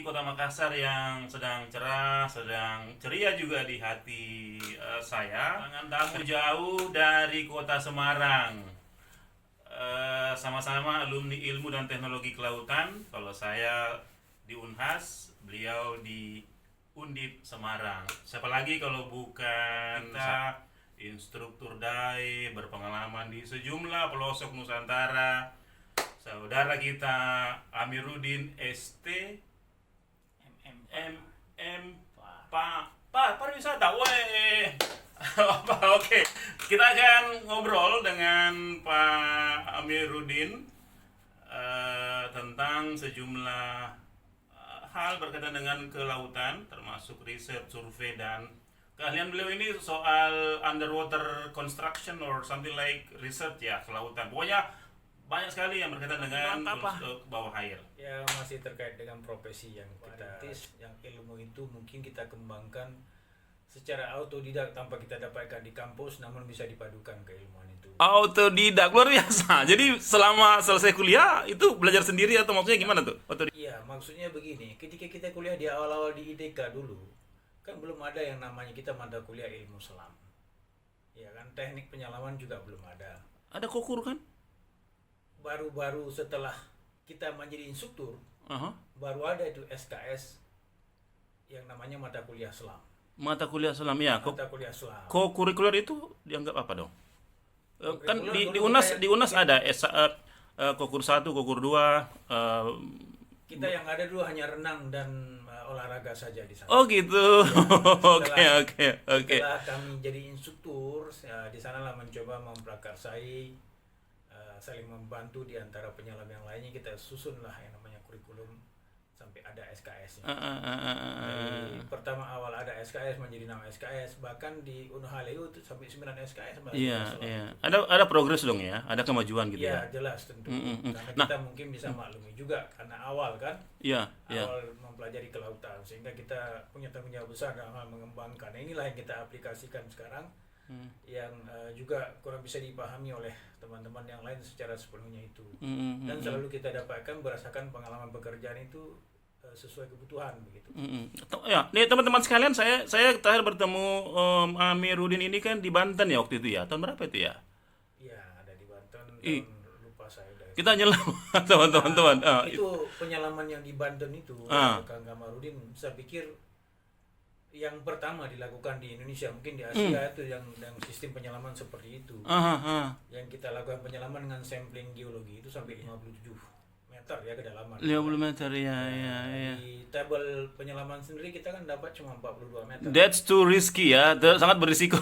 kota Makassar yang sedang cerah, sedang ceria juga di hati saya. Dengan tamu jauh dari kota Semarang. Sama-sama alumni ilmu dan teknologi kelautan. Kalau saya di Unhas, beliau di Undip Semarang. Siapa lagi kalau bukan kita, instruktur DAI, berpengalaman di sejumlah pelosok Nusantara. Saudara kita Amiruddin ST MM Pak pariwisata. Weh. Oke, kita akan ngobrol dengan Pak Amiruddin tentang sejumlah hal berkaitan dengan kelautan, termasuk riset, survei, dan keahlian beliau ini soal underwater construction or something like research ya, kelautan. Pokoknya banyak sekali yang berkaitan dengan bawah air. Ya, masih terkait dengan profesi yang kita yang ilmu itu mungkin kita kembangkan secara autodidak tanpa kita dapatkan di kampus, namun bisa dipadukan keilmuan itu. Autodidak, luar biasa. Jadi selama selesai kuliah itu belajar sendiri atau maksudnya gimana tuh? Iya, maksudnya begini, ketika kita kuliah di awal-awal di IDK dulu, kan belum ada yang namanya kita mata kuliah ilmu selam. Ya kan, teknik penyelaman juga belum ada. Ada kokur kan? Baru-baru setelah kita menjadi instruktur, baru ada itu SKS yang namanya mata kuliah selam. Mata kuliah selam ya. Mata kuliah selam. Kurikuler itu dianggap apa dong? Kan di UNAS ada kokur 1, kokur 2. Kita yang ada dulu hanya renang dan olahraga saja di sana. Oh gitu. Ya, Oke. Setelah kami jadi instruktur, ya, di sanalah mencoba memprakarsai, saling membantu di antara penyelam yang lainnya. Kita susunlah yang namanya kurikulum sampai ada SKS-nya. Dari pertama awal ada SKS menjadi 6 SKS, bahkan di Unhaleu itu sampai 9 SKS. Iya. Ada progres dong ya, ada kemajuan gitu ya. Iya, jelas tentu. Karena kita mungkin bisa maklumi juga karena awal kan. Iya. Awal mempelajari kelautan, sehingga kita punya tanggung jawab besar dalam hal mengembangkan. Nah, inilah yang kita aplikasikan sekarang. Yang juga kurang bisa dipahami oleh teman-teman yang lain secara sepenuhnya itu. Dan selalu kita dapatkan berdasarkan pengalaman pekerjaan itu sesuai kebutuhan begitu. Ya, nih teman-teman sekalian, saya terakhir bertemu Amiruddin ini kan di Banten ya waktu itu ya. Tahun berapa itu ya? Iya, ada di Banten. Lupa saya. Kita nyelam teman-teman. Itu penyelaman yang di Banten itu, Kang Amiruddin, saya pikir yang pertama dilakukan di Indonesia, mungkin di Asia itu yang sistem penyelaman seperti itu. Yang kita lakukan penyelaman dengan sampling geologi itu sampai 57 meter ya kedalaman. 50 meter ya. Di tabel penyelaman sendiri kita kan dapat cuma 42 meter. That's too risky ya, sangat berisiko.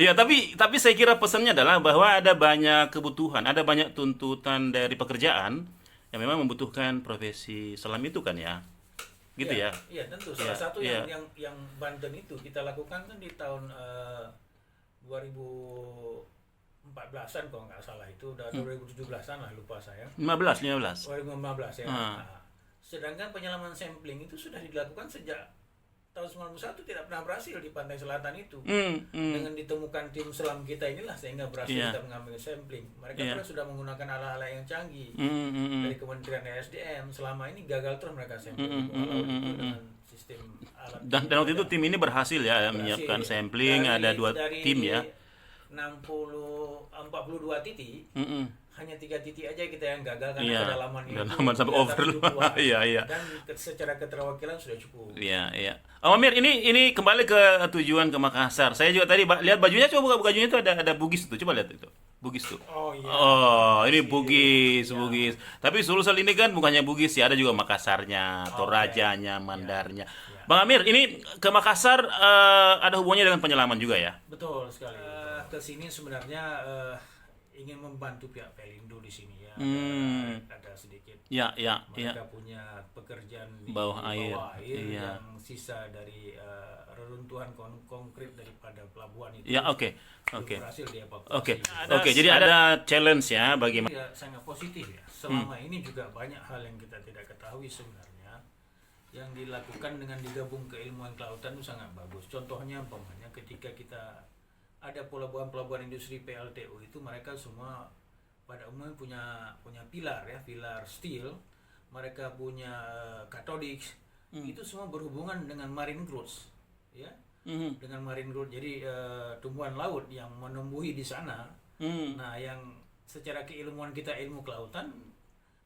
Ya, tapi saya kira pesannya adalah bahwa ada banyak kebutuhan, ada banyak tuntutan dari pekerjaan yang memang membutuhkan profesi selam itu kan ya. Gitu ya. Iya, tentu. Salah satu yang Banten itu kita lakukan kan di tahun 2014-an kalau nggak salah, itu udah 2017-an lah, lupa saya. 15. 2015 ya. Nah, sedangkan penyelaman sampling itu sudah dilakukan sejak tahun 91, tidak pernah berhasil di pantai selatan itu. Dengan ditemukan tim selam kita inilah sehingga berhasil kita mengambil sampling. Mereka sudah menggunakan alat-alat yang canggih dari Kementerian ESDM. Selama ini gagal terus mereka sampling dengan sistem alat. Dan waktu itu tim ini berhasil ya menyiapkan sampling, ada 2 tim ya. 42 titik. Hanya 3 titik aja kita yang gagal karena kedalamannya itu sampai over. Iya. Dan secara keterwakilan sudah cukup. Iya. Amir, ini kembali ke tujuan ke Makassar. Saya juga tadi lihat bajunya, coba buka bajunya itu ada Bugis tuh. Coba lihat itu. Bugis tuh. Oh iya. Oh, ini Bugis. Tapi Sulsel ini kan bukannya Bugis ya, ada juga Makassarnya, Torajanya, Mandarnya. Bang Amir, ini ke Makassar ada hubungannya dengan penyelaman juga ya? Betul sekali. Ke sini sebenarnya ingin membantu pihak Pelindo di sini ya. Ada sedikit. Mereka punya pekerjaan di bawah air yang sisa dari reruntuhan konkret daripada pelabuhan itu. Ya, oke. Berhasil dievakuasi. Oke, jadi ada challenge ya bagi sangat positif ya. Selama ini juga banyak hal yang kita tidak ketahui sebenarnya. Yang dilakukan dengan digabung ke ilmuwan kelautan itu sangat bagus. Contohnya umpamanya ketika kita ada pelabuhan-pelabuhan industri PLTU itu, mereka semua pada umumnya punya pilar ya, pilar steel. Mereka punya katodiks, itu semua berhubungan dengan marine growth, ya, dengan marine growth. Jadi tumbuhan laut yang menumbuhi di sana. Nah, yang secara keilmuan kita, ilmu kelautan,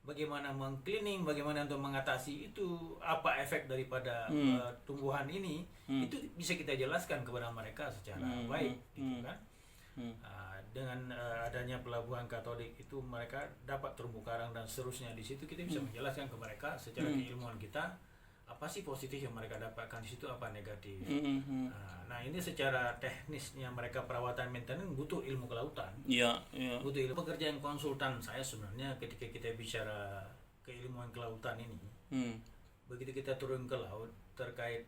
bagaimana mengcleaning, bagaimana untuk mengatasi itu, apa efek daripada tumbuhan ini, itu bisa kita jelaskan kepada mereka secara baik, gitu kan. Dengan adanya pelabuhan Katolik itu mereka dapat terumbu karang dan seterusnya, di situ kita bisa menjelaskan ke mereka secara keilmuan kita apa sih positif yang mereka dapatkan di situ, apa negatif. Nah, ini secara teknisnya mereka perawatan maintenance butuh ilmu kelautan. Butuh ilmu. Pekerjaan konsultan saya sebenarnya ketika kita bicara keilmuan kelautan ini, begitu kita turun ke laut terkait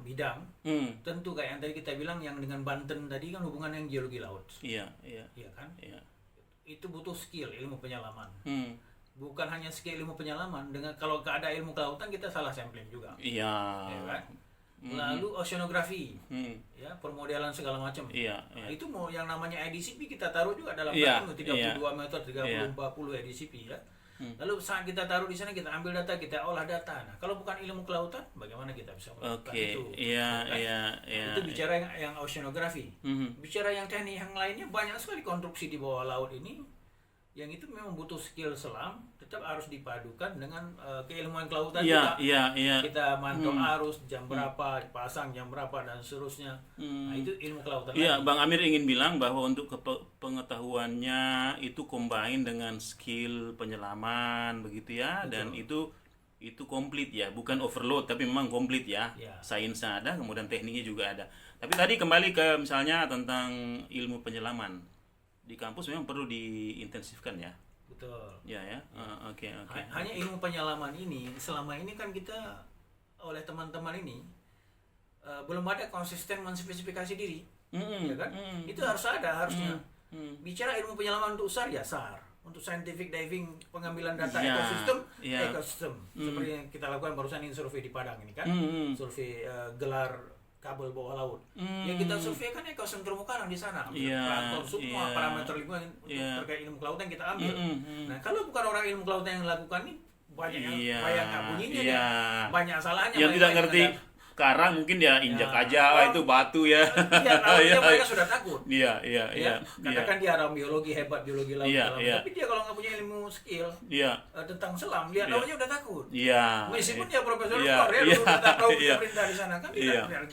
bidang, tentu kayak yang tadi kita bilang yang dengan Banten tadi kan hubungan yang geologi laut. Iya kan? Itu butuh skill ilmu penyelaman. Bukan hanya skill ilmu penyelaman, dengan kalau nggak ada ilmu kelautan kita salah sampling juga. Ya kan? Lalu oceanografi, ya, permodelan segala macam. Nah, itu mau yang namanya IDCP kita taruh juga dalam 32 meter, 30-40 IDCP, ya. Lalu saat kita taruh di sana, kita ambil data, kita olah data. Nah, kalau bukan ilmu kelautan, bagaimana kita bisa melakukan itu? Itu bicara yang oceanografi. Bicara yang teknik yang lainnya, banyak sekali konstruksi di bawah laut ini yang itu memang butuh skill selam, tetap harus dipadukan dengan keilmuan kelautan juga. Kita mantau arus, jam berapa, pasang jam berapa, dan seterusnya. Nah, itu ilmu kelautan. Bang Amir ingin bilang bahwa untuk pengetahuannya itu combine dengan skill penyelaman begitu ya. Betul. Dan itu komplit ya, bukan overload tapi memang komplit ya. Sainsnya ada, kemudian tekniknya juga ada. Tapi tadi kembali ke misalnya tentang ilmu penyelaman. Di kampus memang perlu diintensifkan ya. Betul. Oke. Hanya ilmu penyelaman ini selama ini kan kita oleh teman-teman ini belum ada konsisten menspesifikasi diri, ya kan? Itu harus ada, harusnya. Bicara ilmu penyelaman untuk SAR, ya SAR. Untuk scientific diving, pengambilan data ekosistem. Seperti yang kita lakukan barusan ini, survei di Padang ini kan, survei gelar kabel bawah laut. Yang kita survei kan ekosistem terumbu karang di sana. Plankton, semua parameter lingkungan untuk terkait ilmu kelautan kita ambil. Nah, kalau bukan orang ilmu kelautan yang lakukan ini, banyak yang nggak bunyinya, banyak salahnya. Yang tidak ngerti karang mungkin dia injak aja, itu batu ya. Mereka sudah takut. Katakan dia orang biologi hebat, biologi laut, tapi dia kalau nggak punya ilmu skill tentang selam, dia tahunya udah takut. Meskipun dia profesor luar, dia udah tahu perintah di sana kan.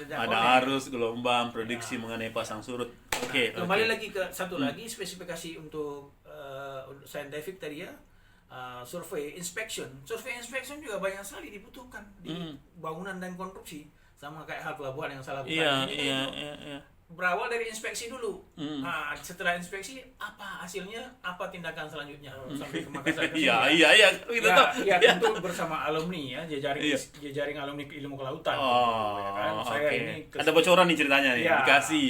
Ada arus, gelombang, prediksi mengenai pasang surut. Kembali lagi ke satu lagi spesifikasi untuk scientific tadi ya. Survei inspection juga banyak sekali dibutuhkan di bangunan dan konstruksi, sama kayak hal pelabuhan yang saya lakukan ini. Berawal dari inspeksi dulu. Nah, setelah inspeksi apa hasilnya, apa tindakan selanjutnya sampai ke Makassar. Tentu bersama alumni ya, jejaring alumni ilmu kelautan. Saya ini ada bocoran nih ceritanya nih, dikasih.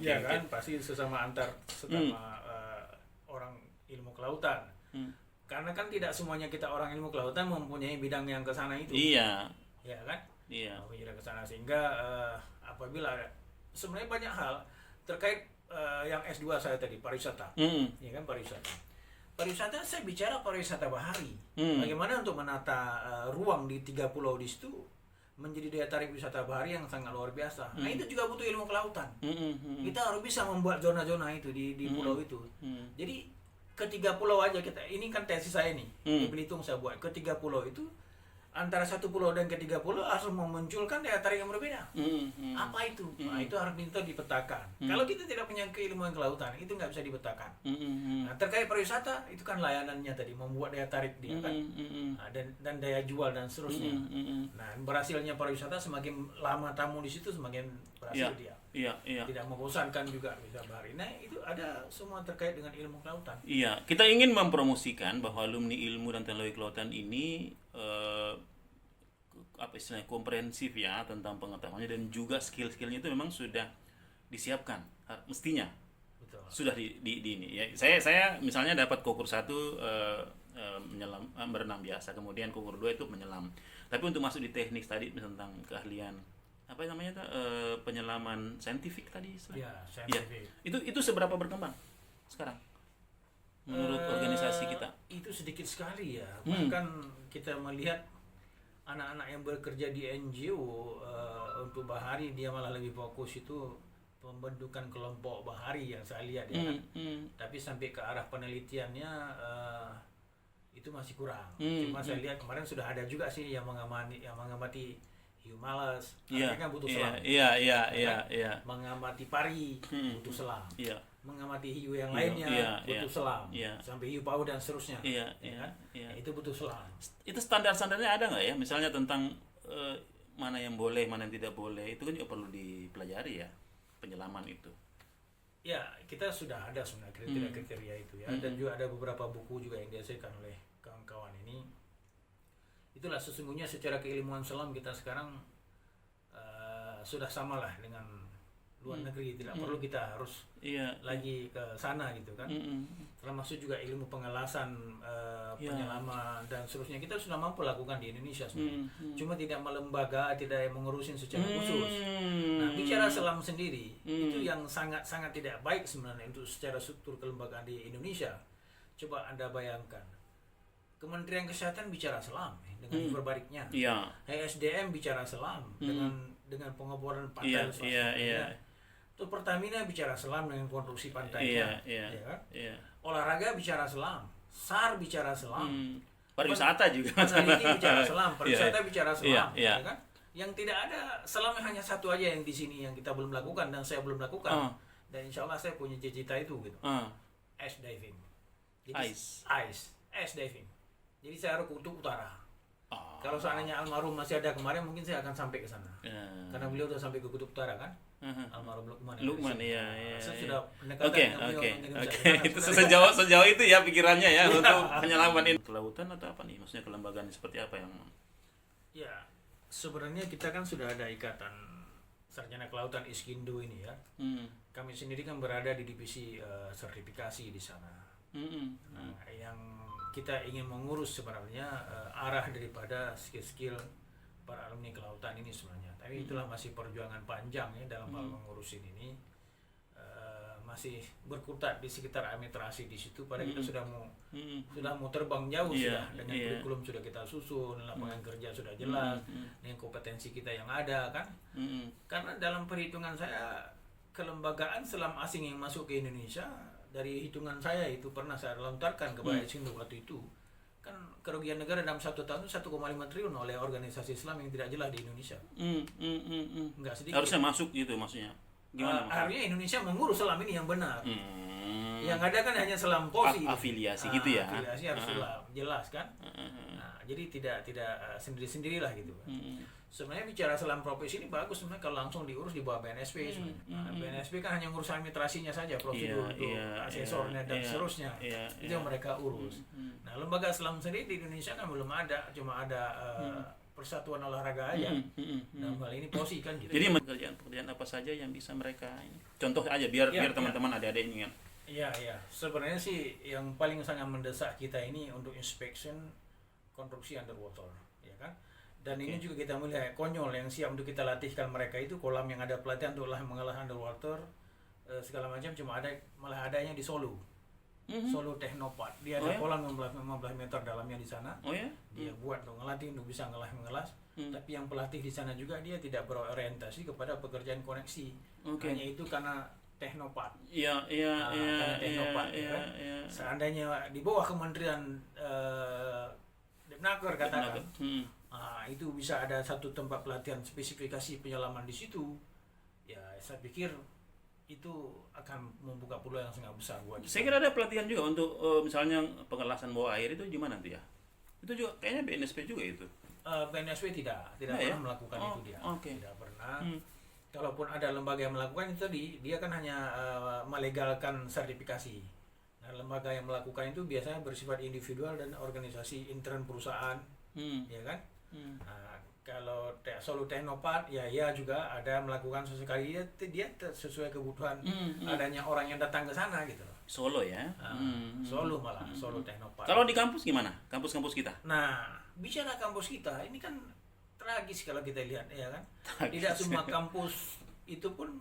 Kan pasti sesama orang ilmu kelautan. Karena kan tidak semuanya kita orang ilmu kelautan mempunyai bidang yang ke sana itu. Ya kan? Mempunyai ke sana, sehingga apabila sebenarnya banyak hal terkait yang S2 saya tadi, pariwisata. Ya kan, pariwisata. Pariwisata, saya bicara pariwisata bahari. Bagaimana untuk menata ruang di 3 pulau di situ menjadi daya tarik wisata bahari yang sangat luar biasa. Nah, itu juga butuh ilmu kelautan. Kita harus bisa membuat zona-zona itu di pulau itu. Jadi ketiga pulau aja kita, ini kan tesis saya nih, di Belitung saya buat, ketiga pulau itu antara satu pulau dan ketiga pulau harus memunculkan daya tarik yang berbeda. Apa itu? Nah, itu harus minta dipetakan. Kalau kita tidak punya keilmuan kelautan, itu nggak bisa dipetakan. Nah, terkait pariwisata, itu kan layanannya tadi, membuat daya tarik dia kan, nah, dan daya jual dan seterusnya. Nah, berhasilnya pariwisata, semakin lama tamu di situ semakin berhasil dia. Tidak membosankan juga bisa bahari. Nah, itu ada semua terkait dengan ilmu kelautan. Kita ingin mempromosikan bahwa alumni ilmu dan teknologi kelautan ini komprehensif ya tentang pengetahuannya, dan juga skill-skillnya itu memang sudah disiapkan mestinya. Betul. Sudah di ini ya. Saya misalnya dapat kokur 1 menyelam, berenang biasa, kemudian kokur 2 itu menyelam. Tapi untuk masuk di teknik tadi tentang keahlian apa namanya penyelaman saintifik tadi, saintifik. Itu seberapa berkembang sekarang menurut organisasi kita? Itu sedikit sekali ya. Bahkan kita melihat anak-anak yang bekerja di NGO untuk bahari dia malah lebih fokus itu pembentukan kelompok bahari yang saya lihat ya kan. Tapi sampai ke arah penelitiannya itu masih kurang. Cuma saya lihat kemarin sudah ada juga sih yang mengamati hiu malas, kan butuh selam. Mengamati pari butuh selam. Mengamati hiu yang lainnya butuh selam. Sampai hiu paus dan seterusnya. Kan? Itu butuh selam. Itu standar-standarnya ada nggak ya? Misalnya tentang mana yang boleh, mana yang tidak boleh. Itu kan juga perlu dipelajari ya, penyelaman itu. Ya, kita sudah ada sebenarnya kriteria-kriteria itu ya. Dan juga ada beberapa buku juga yang dihasilkan oleh kawan-kawan ini. Itulah sesungguhnya secara keilmuan selam kita sekarang sudah samalah dengan luar negeri. Tidak perlu kita harus lagi ke sana gitu kan. Termasuk juga ilmu pengelasan, penyelaman dan seterusnya kita sudah mampu lakukan di Indonesia sebenarnya. Cuma tidak melembaga, tidak mengurusin secara khusus. Nah, bicara selam sendiri itu yang sangat-sangat tidak baik sebenarnya untuk secara struktur kelembagaan di Indonesia. Coba Anda bayangkan. Kementerian Kesehatan bicara selam dengan hiperbariknya. SDM bicara selam dengan pengeboran pantai Terus Pertamina bicara selam dengan konstruksi pantainya. Kan? Olahraga bicara selam, SAR bicara selam. Pariwisata juga. Peneliti bicara selam, pariwisata bicara selam, ya kan? Yang tidak ada selam hanya satu aja yang di sini yang kita belum lakukan dan saya belum lakukan. Dan insya Allah saya punya cita itu gitu. Ice diving. Jadi, ice diving. Jadi saya harus ke kutub utara. Kalau seandainya almarhum masih ada kemarin mungkin saya akan sampai ke sana. Karena beliau sudah sampai ke kutub utara kan. Almarhum Lukman ya. Saya sudah pendekatan Itu sejauh itu ya pikirannya ya untuk penyelaman ini. Kelautan atau apa nih? Maksudnya kelembagaan seperti apa yang? Ya, sebenarnya kita kan sudah ada ikatan Sarjana Kelautan Iskindo ini ya. Kami sendiri kan berada di divisi sertifikasi di sana. Nah, yang kita ingin mengurus sebenarnya arah daripada skill-skill para alumni kelautan ini sebenarnya. Tapi itulah masih perjuangan panjang ya dalam hal mengurusin ini. Masih berkutat di sekitar administrasi di situ. Padahal kita sudah mau terbang jauh sudah dengan kurikulum sudah kita susun, lapangan kerja sudah jelas, dengan kompetensi kita yang ada kan. Karena dalam perhitungan saya kelembagaan selam asing yang masuk ke Indonesia dari hitungan saya itu pernah saya lontarkan kepada Iskindo waktu itu kan kerugian negara dalam 1 tahun 1,5 triliun oleh organisasi Islam yang tidak jelas di Indonesia. Enggak sedikit. Harusnya masuk gitu maksudnya. Gimana? Harusnya Indonesia mengurus selam ini yang benar. Yang ada kan hanya selam posi. Afiliasi gitu ya. Afiliasi harus jelas kan. Nah, jadi tidak sendiri-sendirilah gitu. Sebenarnya bicara selam profesi ini bagus sebenarnya kalau langsung diurus di bawah BNSP sebenarnya. BNSP kan hanya ngurus administrasinya saja, prosedur untuk asesornya dan seterusnya. Itu yang mereka urus. Nah, lembaga selam sendiri di Indonesia kan belum ada, cuma ada persatuan olahraga aja. Nah, hal ini posi kan gitu. Jadi pekerjaan apa saja yang bisa mereka ini? Contoh aja biar teman-teman adik-adiknya kan. Iya. Sebenarnya sih yang paling sangat mendesak kita ini untuk inspection konstruksi underwater, ya kan? Dan ini juga kita melihat konyol yang siap untuk kita latihkan mereka itu kolam yang ada pelatihan untuk mengelola underwater segala macam cuma malah adanya di Solo. Solo Technopark. Dia ada kolam 15 meter dalamnya di sana. Dia buat untuk ngelatih untuk bisa mengelas. Tapi yang pelatih di sana juga dia tidak berorientasi kepada pekerjaan koneksi. Hanya itu karena Technopark. Technopark. Seandainya di bawah Kementerian Depnaker katakan. Itu bisa ada satu tempat pelatihan spesifikasi penyelaman di situ. Ya, saya pikir itu akan membuka peluang yang sangat besar buat kita. Saya kira ada pelatihan juga untuk misalnya pengelasan bawah air itu gimana nanti ya? Itu juga kayaknya BNSP juga itu. BNSP tidak pernah melakukan itu dia. Tidak pernah. Kalaupun ada lembaga yang melakukan itu dia kan hanya melegalkan sertifikasi. Nah, lembaga yang melakukan itu biasanya bersifat individual dan organisasi intern perusahaan. Ya kan? Nah, kalau Solo Technopark ya juga ada melakukan sesekali dia sesuai kebutuhan adanya orang yang datang ke sana gitu. Solo ya. Solo malah Solo Technopark. Kalau di kampus gimana? Kampus-kampus kita? Nah, bicara kampus kita ini kan tragis kalau kita lihat ya kan. Tidak semua kampus itu pun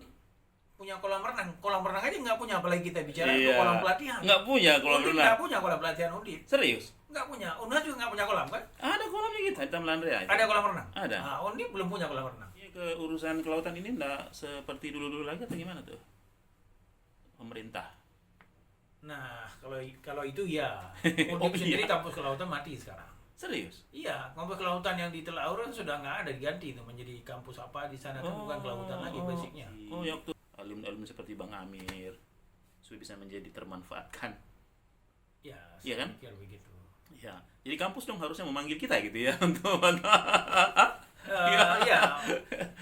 punya kolam renang. Kolam renang aja nggak punya, apalagi kita bicara Iya. kolam pelatihan. Nggak punya kolam Undip renang. nggak punya kolam pelatihan Undip. Serius? Nggak punya. Unhas juga nggak punya kolam kan? Ada kolamnya kita di Tamlandre aja. Ada kolam renang. Ada. Nah, Undip belum punya kolam renang. Iya, ke urusan kelautan ini enggak seperti dulu-dulu lagi atau gimana tuh? Pemerintah. Nah, kalau itu ya. Oh, Undip sendiri iya. kampus kelautan mati sekarang. Serius? Iya, kampus kelautan yang di Telaur kan sudah nggak ada, diganti itu menjadi kampus apa di sana kan bukan kelautan lagi basicnya. Oh, ya waktu alumni seperti Bang Amir supaya bisa menjadi termanfaatkan. Ya, Iya saya kan? pikir begitu. Ya. Jadi kampus dong harusnya memanggil kita gitu ya untuk Iya,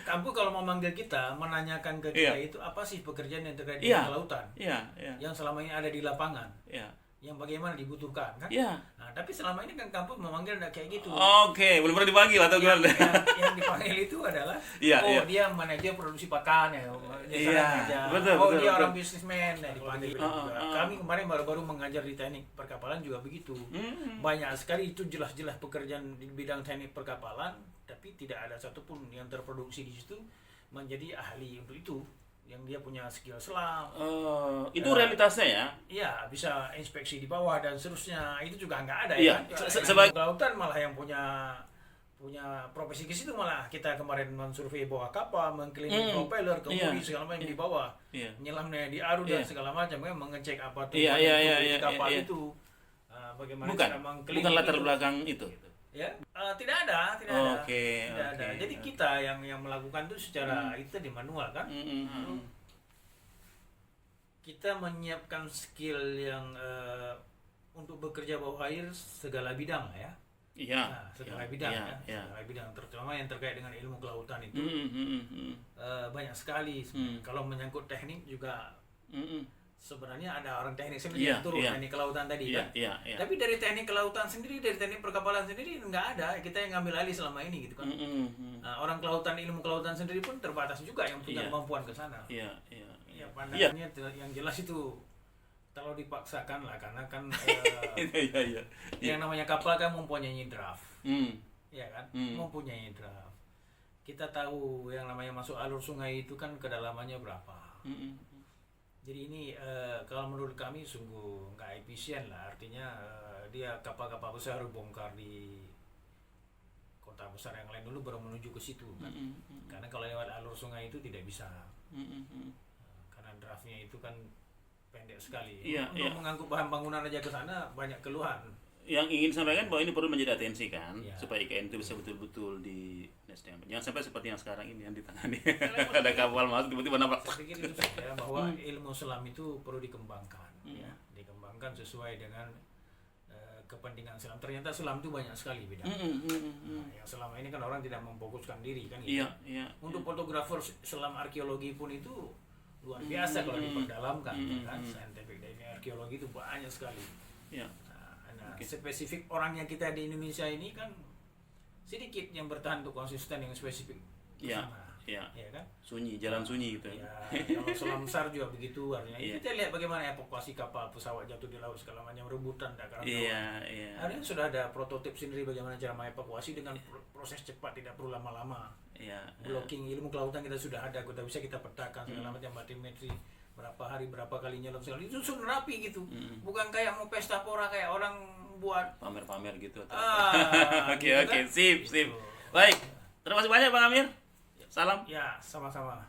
kampus kalau mau manggil kita, menanyakan ke kita Iya. itu apa sih pekerjaan yang terkait Iya. dengan kelautan, Iya, iya. yang selama ini ada di lapangan, Iya. yang bagaimana dibutuhkan kan? Iya. Nah, tapi selama ini kan kampus memanggil enggak kayak gitu. Oke, belum pernah dipanggil atau yang, gimana? yang dipanggil itu adalah Iya, oh iya. dia manajer produksi pakan ya, Iya, betul, oh betul, dia betul. orang bisnismen ya, dipanggil juga. Kami kemarin baru-baru mengajar di teknik perkapalan juga begitu. Banyak sekali itu jelas-jelas pekerjaan di bidang teknik perkapalan, tapi tidak ada satupun yang terproduksi di situ menjadi ahli untuk itu, yang dia punya skill selam. Itu realitasnya ya. Iya, bisa inspeksi di bawah dan seterusnya. Itu juga nggak ada Iya, ya. sebagai Kelautan malah yang punya profesi ke situ, malah kita kemarin mensurvei bawah kapal, mengkeliling propeller, kemudi segala macam di bawah. Iya. Menyelamnya di arus dan Iya. segala macam kan, mengecek apa tuh Iya, iya, kapal iya. itu. Bagaimana bukan cara mengkeliling bukan latar itu. belakang itu. Ya, tidak ada, tidak ada. Oke, Tidak ada. oke. Jadi kita yang melakukan itu secara itu di manual kan. Kita menyiapkan skill yang untuk bekerja bawah air segala bidang lah ya. Iya. Nah, segala bidang iya, ya. iya. Segala bidang, terutama yang terkait dengan ilmu kelautan itu banyak sekali. Kalau menyangkut teknik juga sebenarnya ada orang teknik sendiri Iya, yang turun iya. teknik kelautan tadi Iya, kan. iya, iya. Tapi dari teknik kelautan sendiri, dari teknik perkapalan sendiri nggak ada. Kita yang ngambil alih selama ini gitu kan. Nah, orang kelautan, ilmu kelautan sendiri pun terbatas juga yang punya Iya. kemampuan ke sana. Iya, iya. Ya pandangannya yang jelas itu kalau dipaksakan lah, karena kan Iya, iya. yang namanya kapal kan mempunyai draft, ya kan, Hmm. mempunyai draft. Kita tahu yang namanya masuk alur sungai itu kan kedalamannya berapa. Jadi ini kalau menurut kami sungguh nggak efisien lah, artinya dia kapal-kapal besar bongkar di kota besar yang lain dulu baru menuju ke situ kan. Karena kalau lewat alur sungai itu tidak bisa. Karena draftnya itu kan pendek sekali. Iya, Untuk iya. mengangkut bahan bangunan aja ke sana banyak keluhan. Yang ingin sampaikan bahwa ini perlu menjadi atensi kan, Iya. supaya IKN itu bisa betul-betul di jangan sampai seperti yang sekarang ini yang ditangani. Ada kapal masuk tiba-tiba nabrak. Saya pikir itu saja bahwa ilmu selam itu perlu dikembangkan, ya, dikembangkan sesuai dengan kepentingan selam. Ternyata selam itu banyak sekali bidang. Nah, yang selama ini kan orang tidak memfokuskan diri kan. Gitu. Iya, iya. Untuk fotografer selam arkeologi pun itu luar biasa kalau diperdalamkan, ya kan. Scientific dan arkeologi itu banyak sekali. Iya. Nah, spesifik orang yang kita di Indonesia ini kan sedikit yang bertahan untuk konsisten yang spesifik. Iya, Sana. iya. Ya kan? Sunyi, jalan sunyi gitu. Ya, kalau selam besar juga begitu, artinya Iya. kita lihat bagaimana evakuasi kapal, pesawat jatuh di laut segala macam, rebutan karena Iya, iya. Artinya sudah ada prototip sendiri bagaimana cara mengevakuasi dengan proses cepat, tidak perlu lama-lama. Iya. Blocking ilmu kelautan kita sudah ada, kita bisa kita petakan segala macam batimetri, berapa hari berapa kali nyelam segala itu sudah rapi gitu. Bukan kayak mau pesta pora kayak orang buat Pamer-pamer gitu. Oke, gitu oke, kan? sip, sip. Gitu. Baik. Terima kasih banyak Bang Amir. Salam. Ya, sama-sama.